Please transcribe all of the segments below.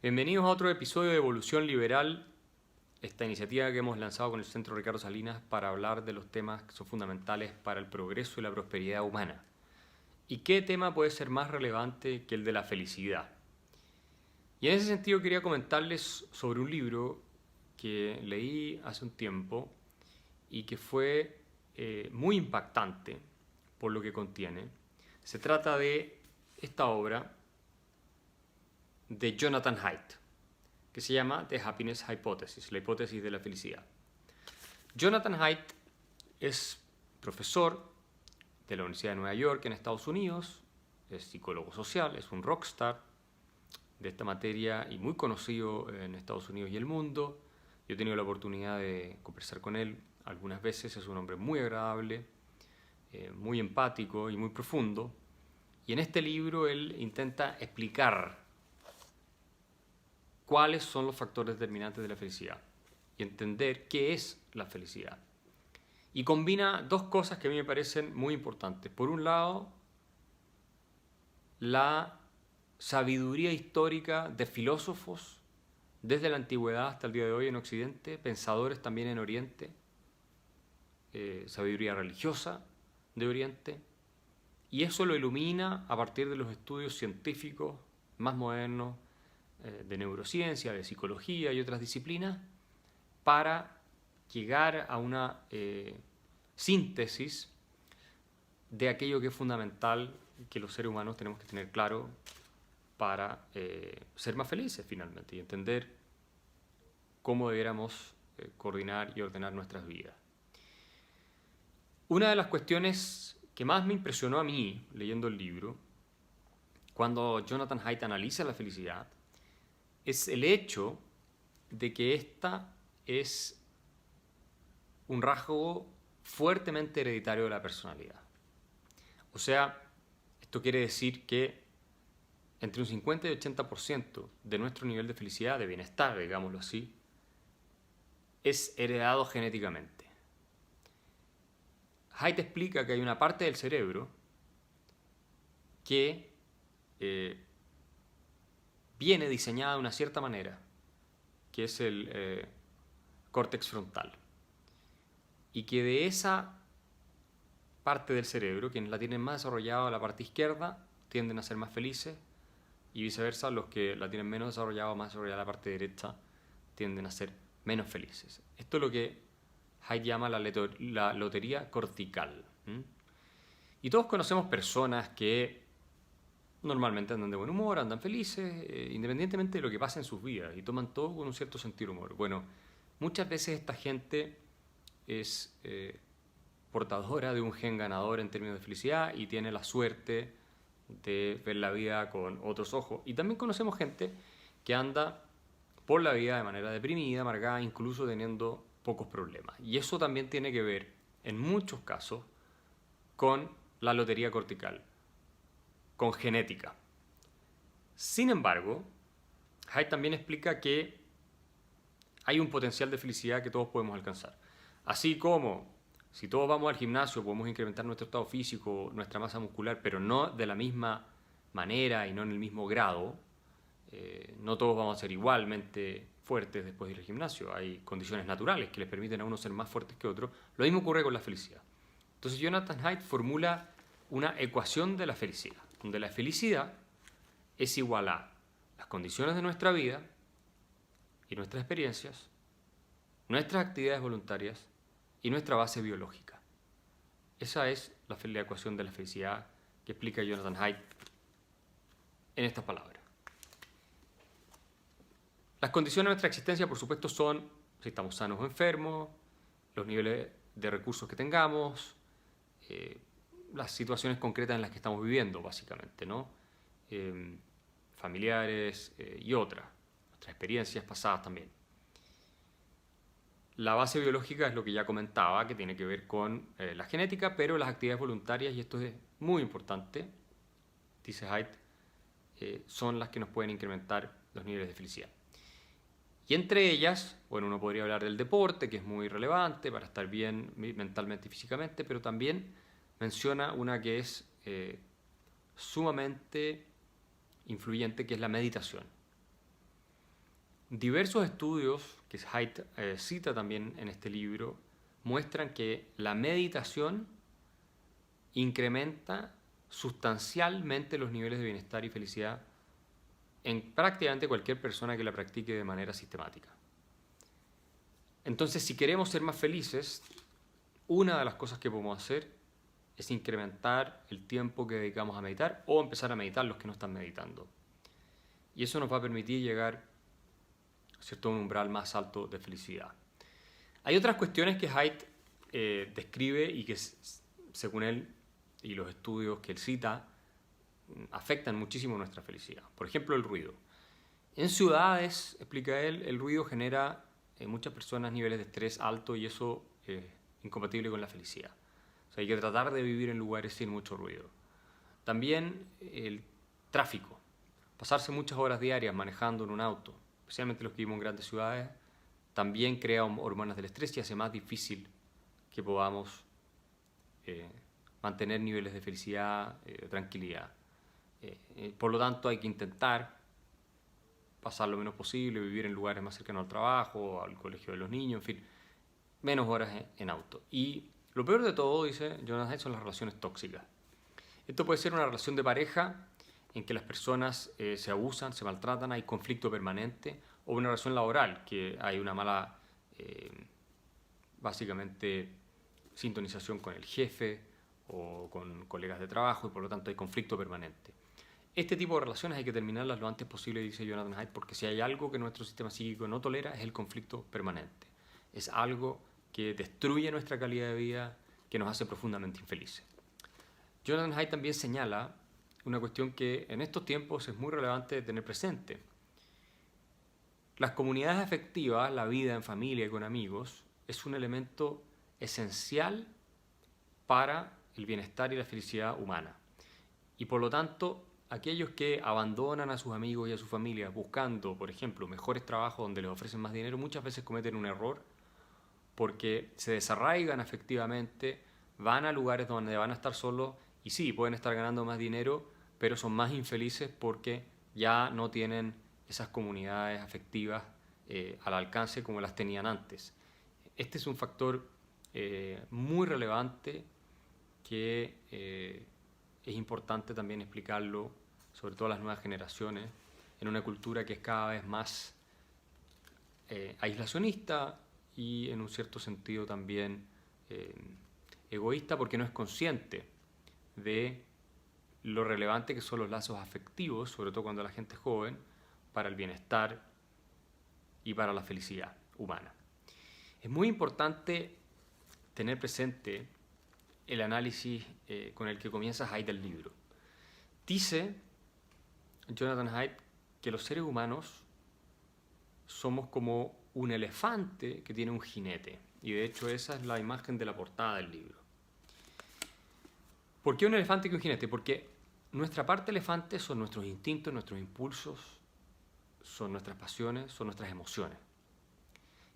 Bienvenidos a otro episodio de Evolución Liberal, esta iniciativa que hemos lanzado con el Centro Ricardo Salinas para hablar de los temas que son fundamentales para el progreso y la prosperidad humana. ¿Y qué tema puede ser más relevante que el de la felicidad? Y en ese sentido quería comentarles sobre un libro que leí hace un tiempo y que fue muy impactante por lo que contiene. Se trata de esta obra de Jonathan Haidt, que se llama The Happiness Hypothesis, la hipótesis de la felicidad. Jonathan Haidt es profesor de la Universidad de Nueva York en Estados Unidos, es psicólogo social, es un rockstar de esta materia y muy conocido en Estados Unidos y el mundo. Yo he tenido la oportunidad de conversar con él algunas veces, es un hombre muy agradable, muy empático y muy profundo. Y en este libro él intenta explicar cuáles son los factores determinantes de la felicidad y entender qué es la felicidad. Y combina dos cosas que a mí me parecen muy importantes. Por un lado, la sabiduría histórica de filósofos desde la antigüedad hasta el día de hoy en Occidente, pensadores también en Oriente, sabiduría religiosa de Oriente, y eso lo ilumina a partir de los estudios científicos más modernos de neurociencia, de psicología y otras disciplinas, para llegar a una síntesis de aquello que es fundamental que los seres humanos tenemos que tener claro para ser más felices finalmente y entender cómo debiéramos coordinar y ordenar nuestras vidas. Una de las cuestiones que más me impresionó a mí leyendo el libro, cuando Jonathan Haidt analiza la felicidad, es el hecho de que esta es un rasgo fuertemente hereditario de la personalidad. O sea, esto quiere decir que entre un 50 y 80% de nuestro nivel de felicidad, de bienestar, digámoslo así, es heredado genéticamente. Haidt explica que hay una parte del cerebro que viene diseñada de una cierta manera, que es el córtex frontal, y que de esa parte del cerebro, quienes la tienen más desarrollada la parte izquierda, tienden a ser más felices, y viceversa, los que la tienen menos desarrollada, más desarrollada la parte derecha, tienden a ser menos felices. Esto es lo que Haidt llama la lotería cortical. Y todos conocemos personas que normalmente andan de buen humor, andan felices, independientemente de lo que pase en sus vidas, y toman todo con un cierto sentido de humor. Bueno, muchas veces esta gente es portadora de un gen ganador en términos de felicidad y tiene la suerte de ver la vida con otros ojos. Y también conocemos gente que anda por la vida de manera deprimida, amargada, incluso teniendo pocos problemas. Y eso también tiene que ver, en muchos casos, con la lotería cortical, con genética. Sin embargo, Haidt también explica que hay un potencial de felicidad que todos podemos alcanzar. Así como, si todos vamos al gimnasio, podemos incrementar nuestro estado físico, nuestra masa muscular, pero no de la misma manera y no en el mismo grado. No todos vamos a ser igualmente fuertes después de ir al gimnasio. Hay condiciones naturales que les permiten a unos ser más fuertes que otros. Lo mismo ocurre con la felicidad. Entonces Jonathan Haidt formula una ecuación de la felicidad, donde la felicidad es igual a las condiciones de nuestra vida y nuestras experiencias, nuestras actividades voluntarias y nuestra base biológica. Esa es la ecuación de la felicidad que explica Jonathan Haidt en estas palabras. Las condiciones de nuestra existencia, por supuesto, son si estamos sanos o enfermos, los niveles de recursos que tengamos, las situaciones concretas en las que estamos viviendo, básicamente, ¿no? Familiares y otras experiencias pasadas también. La base biológica es lo que ya comentaba, que tiene que ver con la genética, pero las actividades voluntarias, y esto es muy importante, dice Haidt, son las que nos pueden incrementar los niveles de felicidad. Y entre ellas, bueno, uno podría hablar del deporte, que es muy relevante para estar bien mentalmente y físicamente, pero también menciona una que es sumamente influyente, que es la meditación. Diversos estudios que Haidt cita también en este libro muestran que la meditación incrementa sustancialmente los niveles de bienestar y felicidad en prácticamente cualquier persona que la practique de manera sistemática. Entonces, si queremos ser más felices, una de las cosas que podemos hacer es incrementar el tiempo que dedicamos a meditar o empezar a meditar los que no están meditando. Y eso nos va a permitir llegar a un umbral más alto de felicidad. Hay otras cuestiones que Haidt describe y que, según él y los estudios que él cita, afectan muchísimo nuestra felicidad. Por ejemplo, el ruido. En ciudades, explica él, el ruido genera en muchas personas niveles de estrés alto y eso es incompatible con la felicidad. O sea, hay que tratar de vivir en lugares sin mucho ruido. También el tráfico. Pasarse muchas horas diarias manejando en un auto, especialmente los que vivimos en grandes ciudades, también crea hormonas del estrés y hace más difícil que podamos mantener niveles de felicidad, tranquilidad. Por lo tanto, hay que intentar pasar lo menos posible, vivir en lugares más cercanos al trabajo, al colegio de los niños, en fin, menos horas en auto. Y lo peor de todo, dice Jonas Haidt, son las relaciones tóxicas. Esto puede ser una relación de pareja en que las personas se abusan, se maltratan, hay conflicto permanente, o una relación laboral, que hay una mala, básicamente, sintonización con el jefe o con colegas de trabajo y por lo tanto hay conflicto permanente. Este tipo de relaciones hay que terminarlas lo antes posible, dice Jonathan Haidt, porque si hay algo que nuestro sistema psíquico no tolera es el conflicto permanente. Es algo que destruye nuestra calidad de vida, que nos hace profundamente infelices. Jonathan Haidt también señala una cuestión que en estos tiempos es muy relevante de tener presente. Las comunidades afectivas, la vida en familia y con amigos, es un elemento esencial para el bienestar y la felicidad humana. Y por lo tanto, aquellos que abandonan a sus amigos y a sus familias buscando, por ejemplo, mejores trabajos donde les ofrecen más dinero, muchas veces cometen un error porque se desarraigan afectivamente, van a lugares donde van a estar solos y sí, pueden estar ganando más dinero, pero son más infelices porque ya no tienen esas comunidades afectivas al alcance como las tenían antes. Este es un factor muy relevante que es importante también explicarlo, sobre todo a las nuevas generaciones, en una cultura que es cada vez más aislacionista y en un cierto sentido también egoísta, porque no es consciente de lo relevante que son los lazos afectivos, sobre todo cuando la gente es joven, para el bienestar y para la felicidad humana. Es muy importante tener presente el análisis con el que comienza Haidt el libro. Dice Jonathan Haidt que los seres humanos somos como un elefante que tiene un jinete. Y de hecho esa es la imagen de la portada del libro. ¿Por qué un elefante que un jinete? Porque nuestra parte elefante son nuestros instintos, nuestros impulsos, son nuestras pasiones, son nuestras emociones.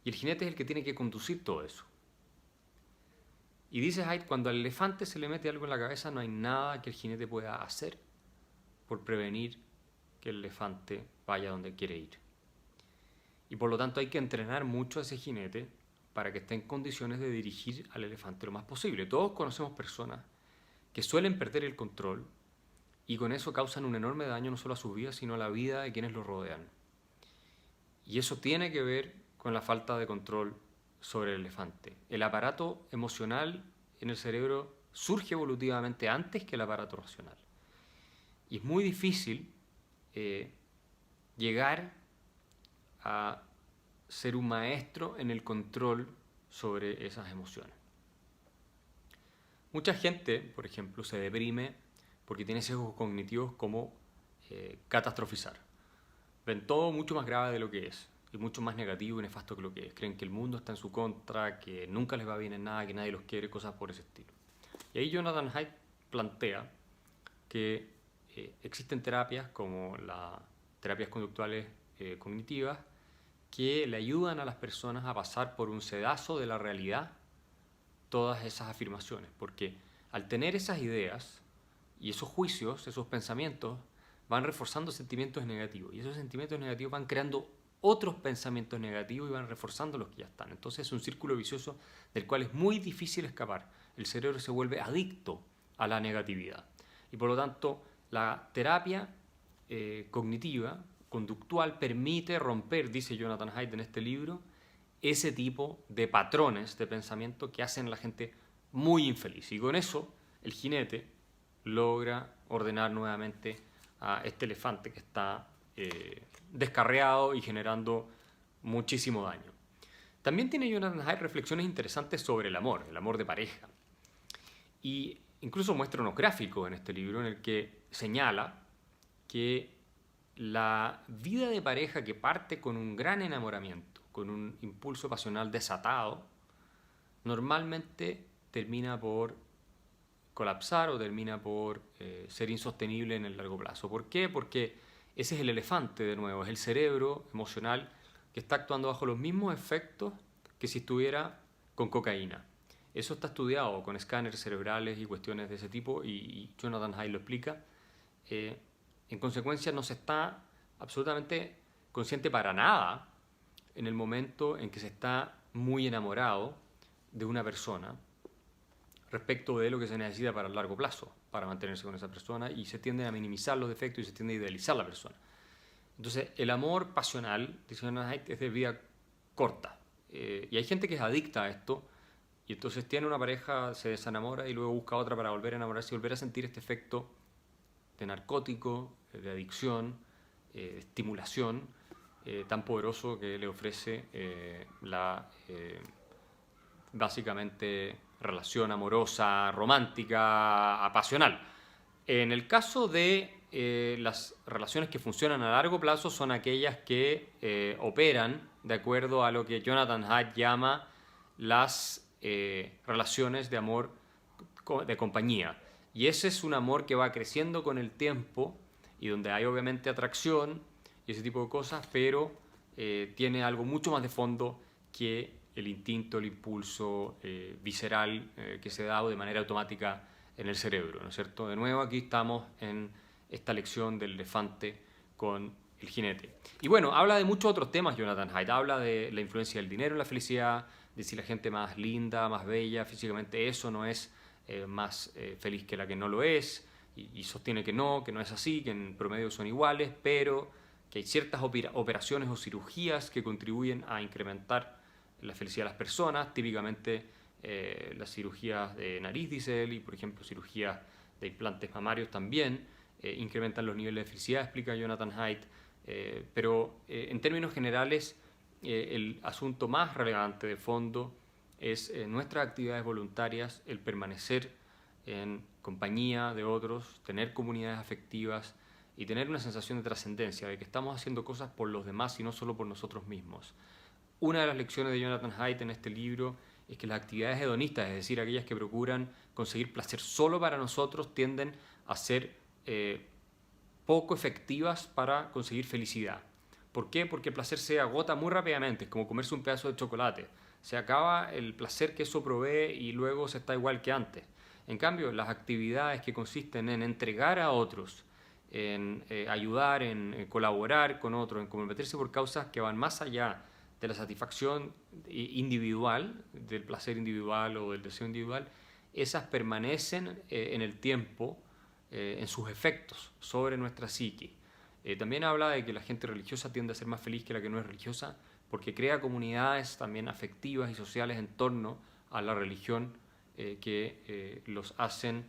Y el jinete es el que tiene que conducir todo eso. Y dice Haidt, cuando al elefante se le mete algo en la cabeza, no hay nada que el jinete pueda hacer por prevenir que el elefante vaya donde quiere ir. Y por lo tanto hay que entrenar mucho a ese jinete para que esté en condiciones de dirigir al elefante lo más posible. Todos conocemos personas que suelen perder el control y con eso causan un enorme daño no solo a sus vidas, sino a la vida de quienes los rodean. Y eso tiene que ver con la falta de control sobre el elefante. El aparato emocional en el cerebro surge evolutivamente antes que el aparato racional. Y es muy difícil llegar a ser un maestro en el control sobre esas emociones. Mucha gente, por ejemplo, se deprime porque tiene sesgos cognitivos como catastrofizar. Ven todo mucho más grave de lo que es y mucho más negativo y nefasto que lo que es. Creen que el mundo está en su contra, que nunca les va bien en nada, que nadie los quiere, cosas por ese estilo. Y ahí Jonathan Haidt plantea que existen terapias como las terapias conductuales cognitivas que le ayudan a las personas a pasar por un sedazo de la realidad todas esas afirmaciones, porque al tener esas ideas y esos juicios, esos pensamientos, van reforzando sentimientos negativos y esos sentimientos negativos van creando otros pensamientos negativos y van reforzando los que ya están. Entonces es un círculo vicioso del cual es muy difícil escapar. El cerebro se vuelve adicto a la negatividad. Y por lo tanto, la terapia cognitiva, conductual, permite romper, dice Jonathan Haidt en este libro, ese tipo de patrones de pensamiento que hacen a la gente muy infeliz. Y con eso, el jinete logra ordenar nuevamente a este elefante que está descarriado y generando muchísimo daño. También tiene Jonathan Haidt reflexiones interesantes sobre el amor de pareja. Y incluso muestra unos gráficos en este libro en el que señala que la vida de pareja que parte con un gran enamoramiento, con un impulso pasional desatado, normalmente termina por colapsar o termina por ser insostenible en el largo plazo. ¿Por qué? Porque ese es el elefante, de nuevo, es el cerebro emocional que está actuando bajo los mismos efectos que si estuviera con cocaína. Eso está estudiado con escáneres cerebrales y cuestiones de ese tipo, y Jonathan Haidt lo explica. En consecuencia, no se está absolutamente consciente para nada en el momento en que se está muy enamorado de una persona respecto de lo que se necesita para el largo plazo, para mantenerse con esa persona, y se tienden a minimizar los defectos y se tiende a idealizar la persona. Entonces, el amor pasional, dice Jonathan Haidt, es de vida corta. Y hay gente que es adicta a esto, y entonces tiene una pareja, se desenamora y luego busca otra para volver a enamorarse y volver a sentir este efecto de narcótico, de adicción, de estimulación, tan poderoso que le ofrece la básicamente relación amorosa, romántica, apasional. En el caso de las relaciones que funcionan a largo plazo son aquellas que operan de acuerdo a lo que Jonathan Haidt llama las relaciones de amor de compañía. Y ese es un amor que va creciendo con el tiempo y donde hay obviamente atracción y ese tipo de cosas, pero tiene algo mucho más de fondo que el instinto, el impulso visceral que se da de manera automática en el cerebro, ¿no es cierto? De nuevo aquí estamos en esta lección del elefante con el jinete. Y bueno, habla de muchos otros temas Jonathan Haidt, habla de la influencia del dinero en la felicidad, de si la gente más linda, más bella físicamente, eso no es más feliz que la que no lo es, y sostiene que no es así, que en promedio son iguales, pero que hay ciertas operaciones o cirugías que contribuyen a incrementar la felicidad de las personas, típicamente las cirugías de nariz, dice él, y por ejemplo cirugías de implantes mamarios también incrementan los niveles de felicidad, explica Jonathan Haidt, pero en términos generales el asunto más relevante de fondo es nuestras actividades voluntarias, el permanecer en compañía de otros, tener comunidades afectivas y tener una sensación de trascendencia, de que estamos haciendo cosas por los demás y no solo por nosotros mismos. Una de las lecciones de Jonathan Haidt en este libro es que las actividades hedonistas, es decir, aquellas que procuran conseguir placer solo para nosotros, tienden a ser poco efectivas para conseguir felicidad. ¿Por qué? Porque el placer se agota muy rápidamente, es como comerse un pedazo de chocolate. Se acaba el placer que eso provee y luego se está igual que antes. En cambio, las actividades que consisten en entregar a otros, en ayudar, en colaborar con otros, en comprometerse por causas que van más allá de la satisfacción individual, del placer individual o del deseo individual, esas permanecen en el tiempo, en sus efectos sobre nuestra psique. También habla de que la gente religiosa tiende a ser más feliz que la que no es religiosa, porque crea comunidades también afectivas y sociales en torno a la religión que los hacen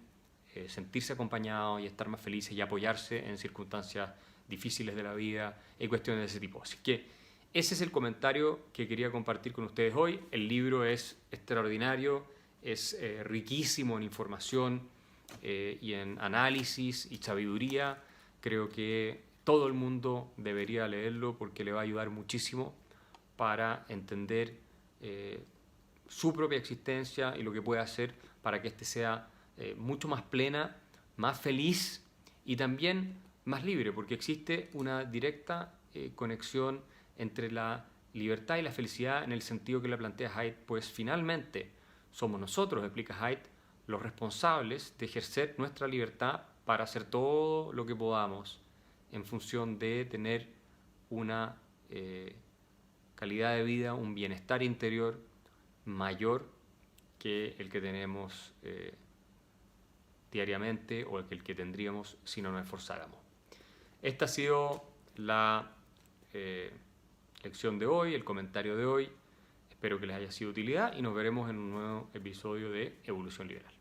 sentirse acompañados y estar más felices y apoyarse en circunstancias difíciles de la vida y cuestiones de ese tipo. Así que ese es el comentario que quería compartir con ustedes hoy. El libro es extraordinario, es riquísimo en información y en análisis y sabiduría. Creo que todo el mundo debería leerlo porque le va a ayudar muchísimo para entender su propia existencia y lo que puede hacer para que éste sea mucho más plena, más feliz y también más libre, porque existe una directa conexión entre la libertad y la felicidad en el sentido que la plantea Haidt, pues finalmente somos nosotros, explica Haidt, los responsables de ejercer nuestra libertad para hacer todo lo que podamos en función de tener una calidad de vida, un bienestar interior mayor que el que tenemos diariamente o el que tendríamos si no nos esforzáramos. Esta ha sido la lección de hoy, el comentario de hoy. Espero que les haya sido de utilidad y nos veremos en un nuevo episodio de Evolución Liberal.